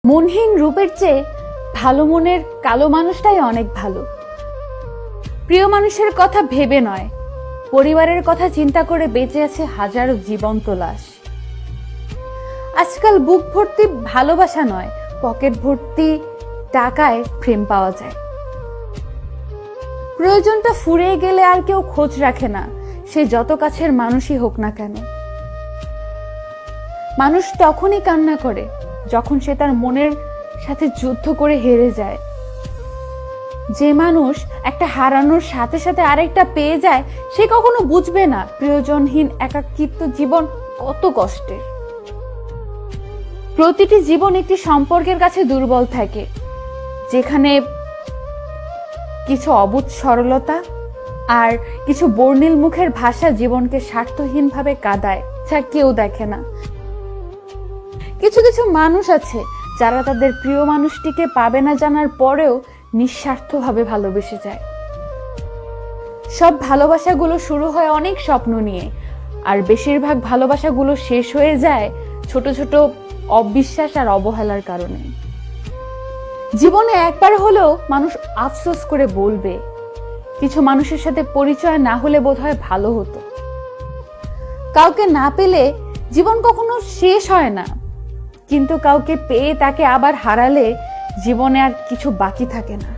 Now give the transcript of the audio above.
মনহীন রূপের চেয়ে ভালো মনের কালো মানুষটাই অনেক ভালো। প্রিয় মানুষের কথা ভেবে নয়, পরিবারের কথা চিন্তা করে বেঁচে আছে হাজারো জীবন্ত লাশ। আজকাল বুক ভর্তি ভালোবাসা নয়, পকেট ভর্তি টাকায় প্রেম পাওয়া যায়। প্রয়োজনটা ফুরিয়ে গেলে আর কেউ খোঁজ রাখে না, সে যত কাছের মানুষই হোক না কেন। মানুষ তখনই কান্না করে যখন সে তার মনের সাথে যুদ্ধ করে হেরে যায়। যে মানুষ একটা হারানোর সাথে সাথে আরেকটা পেয়ে যায়, সে কখনো বুঝবে না প্রিয়জনহীন একাকিত্ব জীবন কত কষ্টের। প্রতিটি জীবন একটি সম্পর্কের কাছে দুর্বল থাকে, যেখানে কিছু অবুঝ সরলতা আর কিছু বর্ণিল মুখের ভাষা জীবনকে স্বার্থহীনভাবে কাঁদায়, যা কেউ দেখে না। কিছু কিছু মানুষ আছে যারা তাদের প্রিয় মানুষটিকে পাবে না জানার পরেও নিঃস্বার্থভাবে ভালোবেসে যায়। সব ভালোবাসাগুলো শুরু হয় অনেক স্বপ্ন নিয়ে, আর বেশিরভাগ ভালোবাসাগুলো শেষ হয়ে যায় ছোট ছোট অবিশ্বাস আর অবহেলার কারণে। জীবনে একবার হলেও মানুষ আফসোস করে বলবে, কিছু মানুষের সাথে পরিচয় না হলে বোধহয় ভালো হতো। কাউকে না পেলে জীবন কখনো শেষ হয় না, কিন্তু কাউকে পেয়ে তাকে আবার হারালে জীবনে আর কিছু বাকি থাকে না।